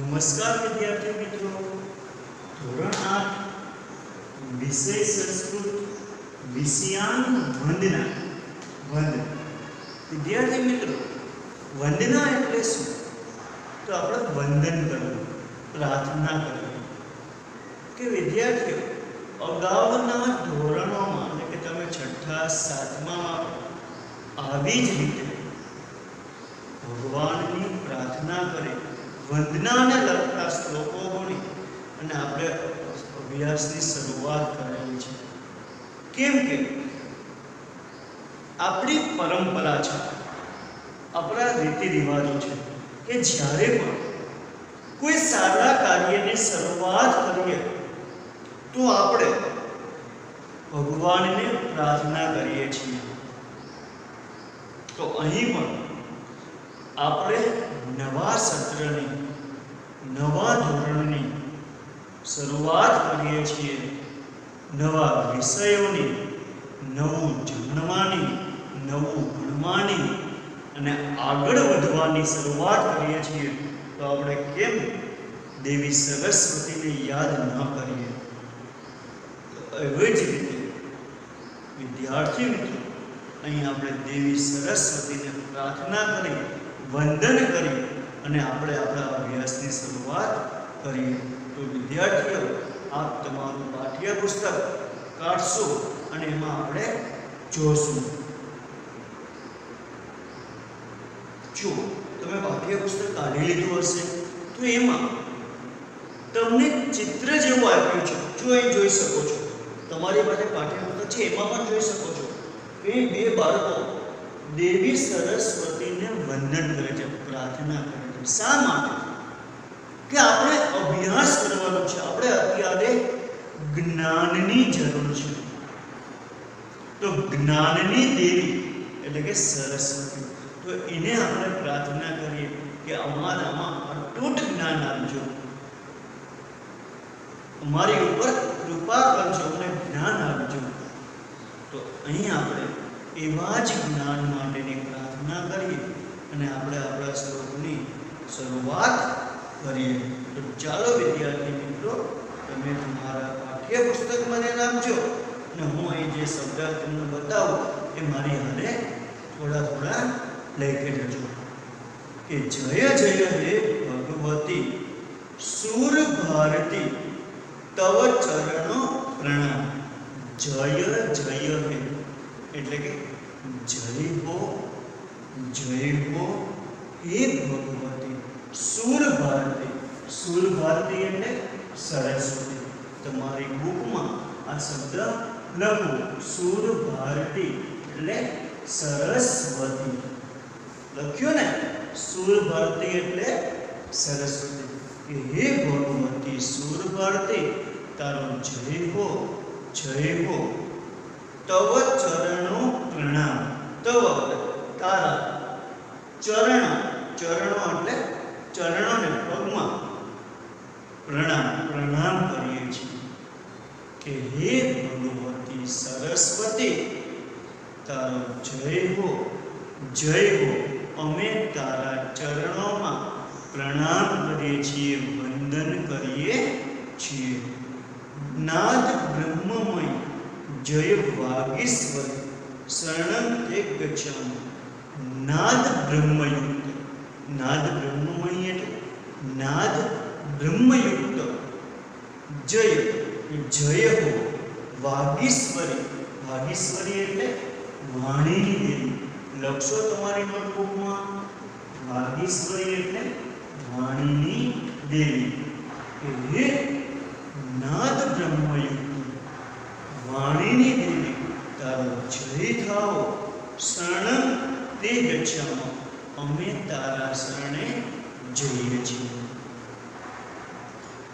नमस्कार विद्यार्थी मित्रों, धोरण 8 विषय संस्कृत विषयांक वंदना। विद्यार्थी मित्रों, वंदना એટલે શું? તો આપણે વંદન કરવું, પ્રાર્થના કરવી। કે વિદ્યાર્થીઓ, અગાઉના ધોરણોમાં એટલે કે તમે 6ઠા 7મા આવી જ રીતે ભગવાનની પ્રાર્થના કરી, વંદનાને લગતા શ્લોકો ભણી અને આપણે અભ્યાસની શરૂઆત કરેલી છે। કેમ કે આપણી પરંપરા છે, આપણા રીતિ રિવાજો છે કે જ્યારે પણ કોઈ સારા કાર્યની શરૂઆત કરીએ તો આપણે ભગવાનને પ્રાર્થના કરીએ છીએ। તો અહીં પણ આપણે નવા સત્રની, નવા ધોરણની શરૂઆત કરીએ છીએ, નવા વિષયોની, નવું જાણવાની, નવું ભણવાની અને આગળ વધવાની શરૂઆત કરીએ છીએ। તો આપણે કેમ દેવી સરસ્વતીને યાદ ન કરીએ? એવી જ રીતે વિદ્યાર્થી મિત્રો, અહીં આપણે દેવી સરસ્વતીને પ્રાર્થના કરી, વંદન કરી અને આપણે આપણા અભ્યાસની શરૂઆત કરીએ। તો વિદ્યાર્થીઓ, આપ તમારું પાઠ્યપુસ્તક કાઢશો અને એમાં આપણે જોશું। જો તમે પાઠ્યપુસ્તક કાઢી લીધું હશે તો એમાં તમને ચિત્ર જેવું આપ્યું છે। જો અહીં જોઈ શકો છો, તમારી પાસે પાઠ્યપુસ્તક છે એમાં પણ જોઈ શકો છો કે બે બાળકો દેવી સરસ્વતીને વંદન કરે છે, પ્રાર્થના કરે છે। શા માટે? કે આપણે અભ્યાસ કરવાનો છે, આપણે અત્યારે જ્ઞાનની જરૂર છે। તો જ્ઞાનની દેવી એટલે કે સરસ્વતી, તો એને આપણે પ્રાર્થના કરીએ કે અમારામાં અટૂટ જ્ઞાન આપજો, અમારી ઉપર કૃપા કરજો, અમને જ્ઞાન આપજો। તો અહીં આપણે એવા જ જ્ઞાન માટેની પ્રાર્થના કરીએ અને આપણે આપણા શ્લોકની શરૂઆત કરીએ। તો ચાલો વિદ્યાર્થી મિત્રો, તમે તમારા પાઠ્યપુસ્તકમાં ધ્યાન આપજો અને હું અહીં જે શબ્દ તમને બતાવું એ મારી હારે થોડા થોડા લખી જજો કે જય જય હે ભગવતી સુર ભારતી તવ ચરણો પ્રણામ। જય જય હે એટલે કે જય હો હે ભગવતી સુર ભારતી। સુર ભારતી એટલે સરસ્વતી। તમારી બુકમાં આ શબ્દ લખો, સુર ભારતી એટલે સરસ્વતી। લખ્યું ને? સુર ભારતી એટલે સરસ્વતી। કે હે ભગવતી સુર ભારતી, તારો જય હો તવ ચરણો પ્રણામ। તવ તારા, ચરણો એટલે ચરણોને પગમાં પ્રણામ કરીએ છીએ કે હે ભગવતી સરસ્વતી, તારો જય હો અમે તારા ચરણોમાં પ્રણામ કરીએ છીએ, વંદન કરીએ છીએ। નાદ બ્રહ્મમય જય વાગીશ્વરી શરણં તે ગચ્છામિ। નાદ બ્રહ્મયુક્ત, નાદ બ્રહ્મમય એટલે નાદ બ્રહ્મયુક્ત, જય હો વાગીશ્વરી, વાગીશ્વરી એટલે વાણીની દેવી। લખશો તમારી નોટબુકમાં, વાગીશ્વરી એટલે વાણીની દેવી। હે નાદ બ્રહ્મયુક્ત, વાણીની દેવી, તારો જય થાઓ, શરણં તે ગચ્છામિ, અમે તારા શરણે જઈએ છીએ।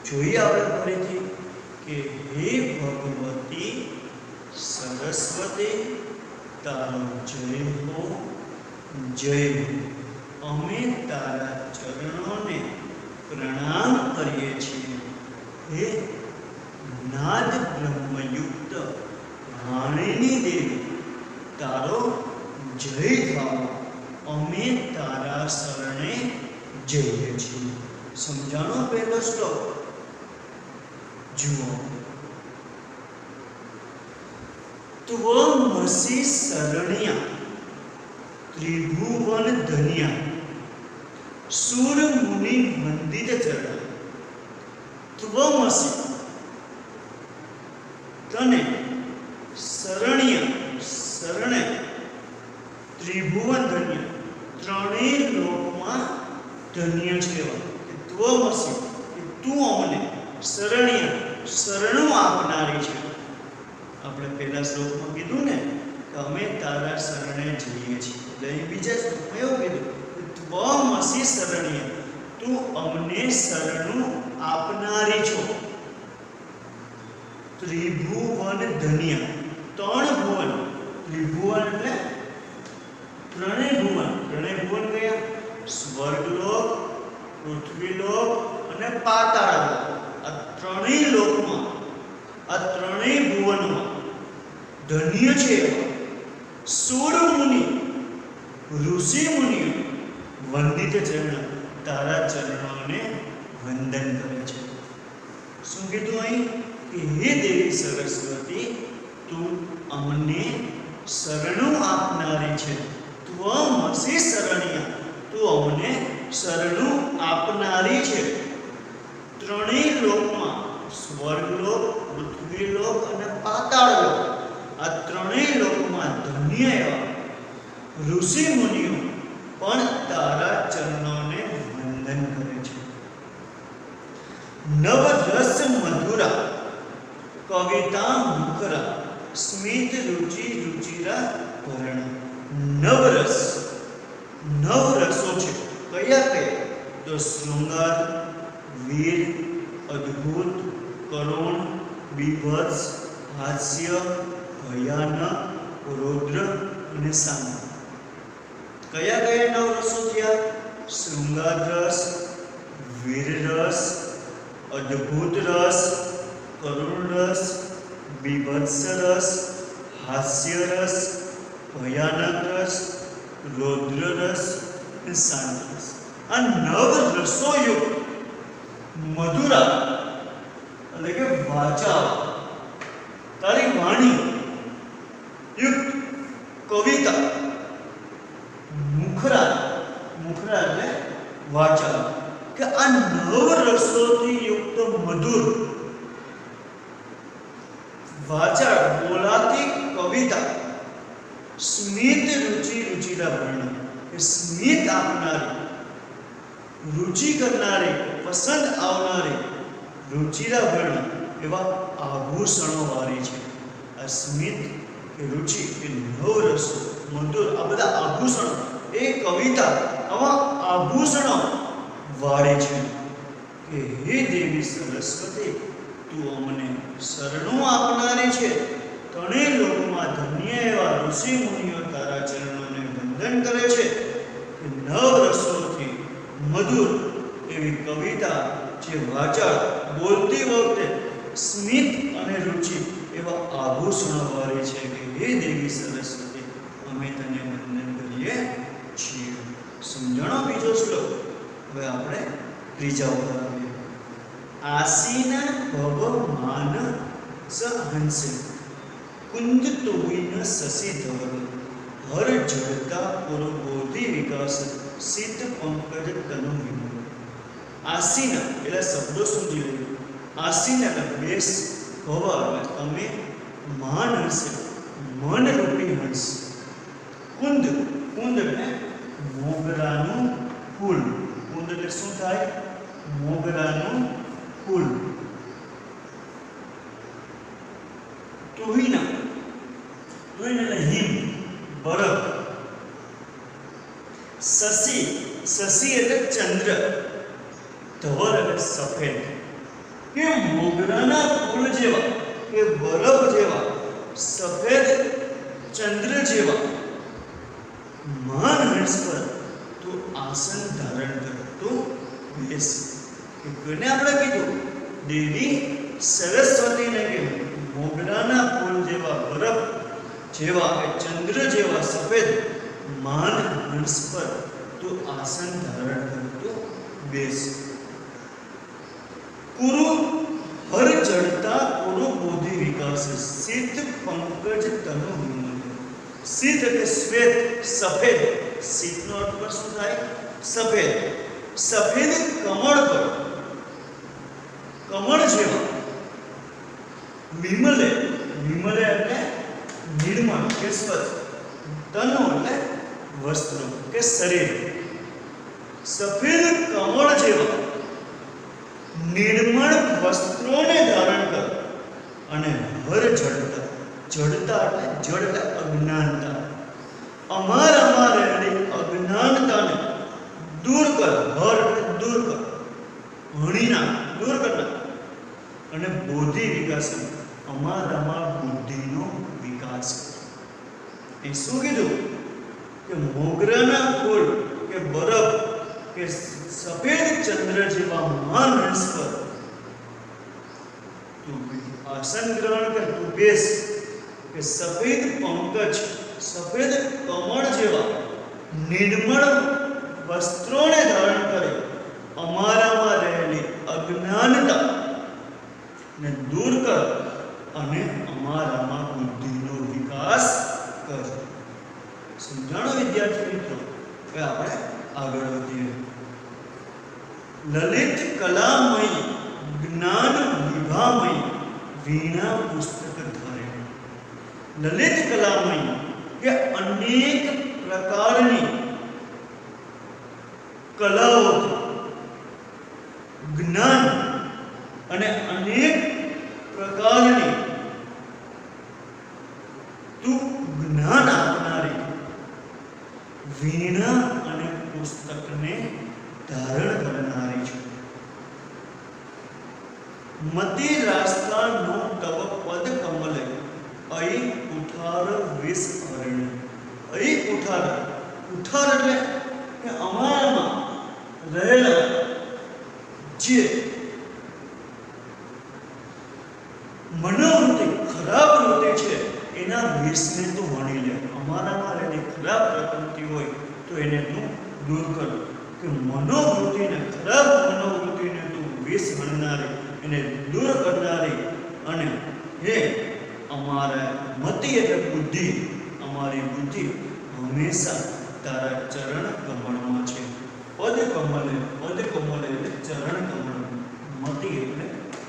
જોઈએ આપણે ફરીથી કે હે ભગવતી સરસ્વતી, તારો જય હો અમે તારા ચરણોને પ્રણામ કરીએ છીએ। હે નાદ બ્રહ્મયુક્ત, વાણીની દેવી, તારો જય થાઓ, અમે તારા શરણે જઈએ છીએ। સમજાણો પહેલો શ્લોક જુઓ. ત્વમસી શરણ્યા ત્રિભુવન ધન્યા સુર મુનિ વંદિત ચરણ. ત્વમસી તને, શરણ્ય શરણે, ત્રિભુવન ધન્ય ત્રણેય લોકમાં ધન્ય છે. ત્વમસી તું અમને, શરણ્ય શરણું આપનારી છે. આપણે પહેલા શ્લોકમાં કીધું ને કે અમે તારા શરણે જઈએ છીએ. એટલે અહીં બીજા શ્લોકમાં એવું કીધું ત્વમસી શરણ્ય, તું અમને શરણું આપનારી છો. ત્રિભુવન ધન્ય, ત્રણ ભુવન. ત્રિભુવન એટલે ત્રણેય ભુવન. ત્રણેય ભુવન કયા? સ્વર્ગલોક, પૃથ્વીલોક અને પાતાળલોક. આ ત્રણેય લોકમાં, આ ત્રણેય ભુવનમાં ધન્ય છે સુર મુનિ, ઋષિ મુનિઓ વંદિત ચરણ, તારા ચરણોને વંદન કરે છે. શું કીધું અહીં? કે હે દેવી સરસ્વતી, તું અમને શરણું આપનારી છે. ત્વમસી શરણ્યા, તું અમને શરણું આપનારી છે. ત્રણેય લોકમાં, સ્વર્ગલોક, પૃથ્વીલોક અને પાતાળલોક, આ ત્રણેય લોકમાં ધન્ય એવા ઋષિ મુનિઓ પણ તારા ચરણોને વંદન કરે છે. નવરસ મધુરા કવિતા મુખરા સ્મિત રુચિ રુચિરા ભરણ. નવરસ, નવરસો છે. કયા કયા? તો શૃંગાર, વીર, અદ્ભુત, કરુણ, બીભત્સ, હાસ્ય, ભયાનક, રૌદ્ર અને શાંત. કયા કયા નવરસો થયા? શૃંગાર રસ, વીર રસ, અદ્ભુત રસ, કરુણ રસ, બીભત્સ રસ, હાસ્ય રસ, ભયાનક રસ, રૌદ્ર રસ અને શાંત રસ. આ નવ રસોયુક્ત મધુરા એટલે કે વાચા, તારી વાણી યુક્ત કવિતા, મુખરા, મુખરા એટલે વાચા, કે આ નવ રસોથી યુક્ત મધુર વાચા, બોલાતી કવિતા, સ્મિત રુચિ રુચિરા વર્ણ, કે સ્મિત આપનારી, રુચિ કરનારી, પસંદ આવનારી, રુચિરા વર્ણ એવા આભૂષણો વાળી છે. આ સ્મિત કે રુચિ કે નવ રસો મધુર, આ બધા આભૂષણો, એ કવિતા આવા આભૂષણો વાળી છે. કે હે દેવી સરસ્વતી, તું અમને શરણું આપનારી છે. ત્રણેય લોકમાં ધન્ય એવા ઋષિ મુનિઓ તારા ચરણોને વંદન કરે છે. કે નવ રસોથી મધુર એવી કવિતા, જે વાચાળ, બોલતી વખતે સ્મિત અને રુચિ એવા આભૂષણો વાળી છે. કે હે દેવી સરસ્વતી, અમે તને વંદન કરીએ છીએ. સમજણો બીજો શ્લોક. હવે આપણે ત્રીજા ઉપર આવીએ. આસીન ભવ માન સહંસે કુંજ તોઈન શશી ધવલ હર જડતા પુરબોધિ વિકાસ સિદ્ધ પંકજ તનુ વિમલ. આસીન એટલે શબ્દો સમજી લઈએ. આસીન એટલે બેસ, ભવ એટલે તમે, માન હશે મન રૂપી હંસ, કુંદ, કુંદ એટલે મોગરાનું ફૂલ. કુંદ એટલે શું થાય? મોગરાનું ફૂલ. તુહિના, તુહિન એટલે હિમ, બરફ. શશી, શશી એટલે ચંદ્ર. ધવલ એટલે સફેદ. કે મોગરાના ફૂલ જેવા, કે બરફ જેવા, સફેદ ચંદ્ર જેવા માન હંસ પર તું આસન ધારણ કર, તું બેસ. કોને આપણે કીધું? દેવી સરસ્વતીને કીધું. મોગરાના ફૂલ જેવા, બરફ જેવા, ચંદ્ર જેવા સફેદ માન હંસ પર તું આસન ધારણ કર, તું બેસ. कुरु हर जड़ता कुरु बोधि विकास सिद्ध पंकज तनु विमल। सिद्ध એટલે શ્વેત સફેદ, સિદ્ધનો અર્થ પર શું થાય? સફેદ. સફેદ કમળ પર, કમળ જેવા વિમલે, વિમલે એટલે નિર્મળ કે સ્વચ્છ, તનુ એટલે વસ્ત્ર કે શરીર. સફેદ કમળ જેવા નિર્મળ વસ્ત્રોને ધારણ કર અને હર જડતા, જડતા એટલે જડ એટલે અજ્ઞાનતા, અમારામાં રહેલી અજ્ઞાનતાને દૂર કર. હર એટલે દૂર કર, હણીના દૂર કરના. અને બોધિ વિકાસ, અમારામાં બુદ્ધિનો વિકાસ કર. એ શું કીધું? કે મોગરાના ફૂલ કે બરફ કે સફેદ ચંદ્ર જેવા માનસ પર તું આસન ગ્રહણ કર, તું બેસ. કે સફેદ પંકજ, સફેદ કમળ જેવા નિર્મળ વસ્ત્રોને ધારણ કરે, અમારામાં રહેલી અજ્ઞાનતા ને દૂર કર અને અમારામાં બુદ્ધિનો વિકાસ કર. સમજાણો વિદ્યાર્થી મિત્રો? કે આપણે આગળ વધીએ. લલિત કલામય જ્ઞાન વિભામય વીણા પુસ્તક ધારે. લલિત કલામય કે અનેક પ્રકારની કલાઓ, જ્ઞાન અને અનેક પ્રકારની તું જ્ઞાન આપનારી વીણા અને પુસ્તકને ધારણ કરનારી છું. મતિ રાસ્તાનો તવ પદ કમલે અઈ કુઠાર વિસ અરણ્ય. અઈ કુઠાર, કુઠાર એટલે કે અમારામાં રહેલા જે મનોવૃત્તિ, ખરાબ વૃત્તિ છે એના વિષને તો વણી લે. અમારામાં રહેલી ખરાબ પ્રવૃત્તિ હોય તો એને તું દૂર કર. કે મનોવૃત્તિને, ખરાબ મનોવૃત્તિને તું વિષ વણનારી, એને દૂર કરનારી. અને હે અમારા મતિ એટલે બુદ્ધિ, અમારી બુદ્ધિ હંમેશા તારા ચરણ કમળમાં છે. પદ કમલે, પદ કમલે એટલે ચરણ કમળ, મતિ એટલે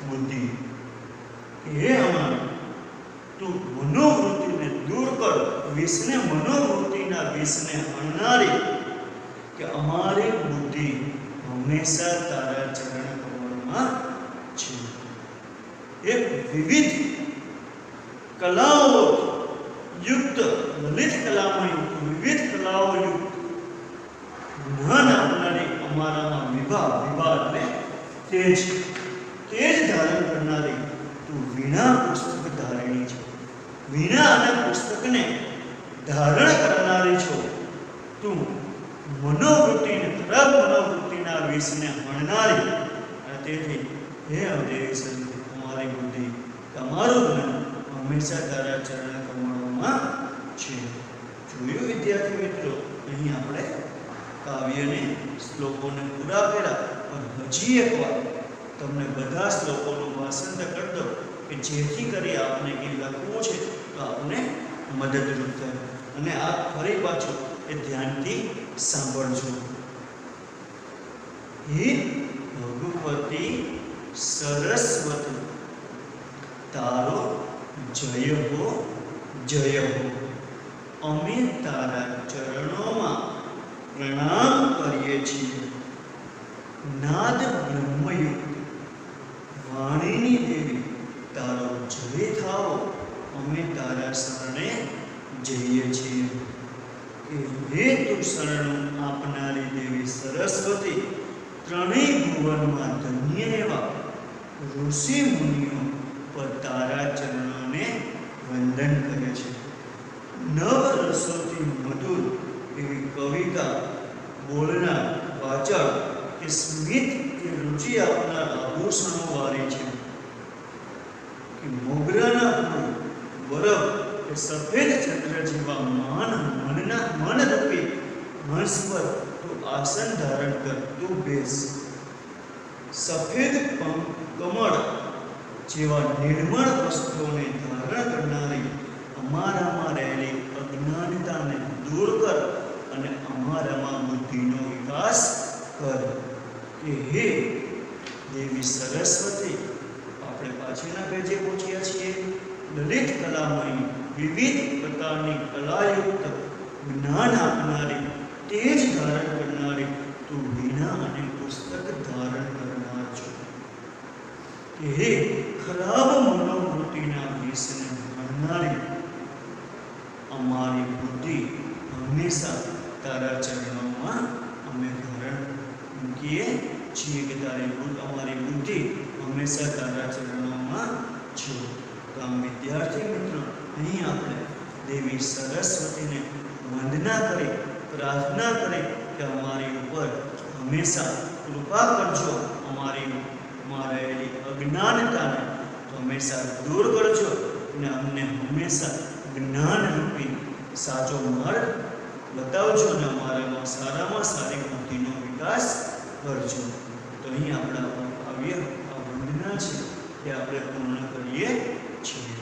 બુદ્ધિ. હે અમારા તું મનોવૃત્તિને દૂર કર, વિષને, મનોવૃત્તિના વિષને હણનારી. કે અમારી બુદ્ધિ હંમેશા તારા ચરણ કમળમાં છે. એક વિવિધ કલાઓ યુક્ત, લલિત કલામાં યુક્ત, વિવિધ કલાઓ યુક્ત જ્ઞાન આપનારી અમારામાં વિભા, વિભા એટલે તેજ, તેજ ધારણ કરનારી તું વીણા પુસ્તક ધારણી છો. વીણા અને પુસ્તકને ધારણ કરનારી છો. તું મનોવૃત્તિને, ખરાબ મનોવૃત્તિના વિષને હણનારી. અને તેથી હે અવદેવી સદગુરુ, અમારી બુદ્ધિ, તમારું જ્ઞાન હંમેશા તારા ચરણ કમળોમાં છે. જોયું વિદ્યાર્થી મિત્રો? અહીં આપણે કાવ્યને, શ્લોકોને પૂરા કર્યા. પણ હજી એકવાર તમને બધા શ્લોકોનું વાસંત કરી દો કે જેથી કરી આપને એ લખવું છે તો આપને મદદરૂપ થાય. અને આ ફરી પાછું એ ધ્યાનથી સાંભળજો. હે ભગવતી સરસ્વતી તારો જય હો, જય હો. અમે તારા ચરણોમાં પ્રણામ કરીએ છીએ. નાદ બ્રહ્મયુક્ત વાણીની દેવી તારો જય થાઓ, અમે તારા શરણે જઈએ છીએ. હે તું શરણું આપનારી દેવી સરસ્વતી, ત્રણેય ભુવનમાં ધન્ય એવા ઋષિ મુનિઓ પર તારા ચરણોને વંદન કરે છે. નવ રસોથી મધુર એવી કવિતા બોલનાર, વાચક કે સ્મિત કે રુચિ આપનાર આભૂષણો વાળી છે. કે મોગરાના ફૂલ, બરફ કે સફેદ ચંદ્ર જેવા મનરૂપી હંસ પર તું આસન ધારણ કર, તું બેસ. સફેદ કમળ જેવા નિર્મળ વસ્તુઓને ધારણ કરનારી અમારામાં રહેલી અજ્ઞાનતાને દૂર કર અને અમારામાં બુદ્ધિનો વિકાસ કર. કે હે દેવી સરસ્વતી, આપણે પાછળના પેજે પહોંચ્યા છીએ. લલિત કલામય વિવિધ પ્રકારની કલાયુક્ત જ્ઞાન આપનારી, તેજ ધારણ કરનારી, તું વીણા અને પુસ્તક ધારણ કરનાર છો. કે હે ખરાબ મનોવૃત્તિના વિષને ભણનારી, અમારી બુદ્ધિ હંમેશા તારા ચરણોમાં અમે ધારણ મૂકીએ છીએ. કે અમારી બુદ્ધિ હંમેશા તારા ચરણોમાં છે. તો આમ વિદ્યાર્થી મિત્રો, અહીં આપણે દેવી સરસ્વતીને વંદના કરી, પ્રાર્થના કરી કે અમારી ઉપર હંમેશા કૃપા કરજો, અમારીમાં રહેલી અજ્ઞાનતાને હંમેશા દૂર કરજો અને અમને હંમેશા જ્ઞાનરૂપી સાચો માર્ગ બતાવજો અને અમારામાં સારામાં સારી બુદ્ધિનો વિકાસ કરજો. તો અહીં આપણા આ વંદના છે તે આપણે પૂર્ણ કરીએ છીએ.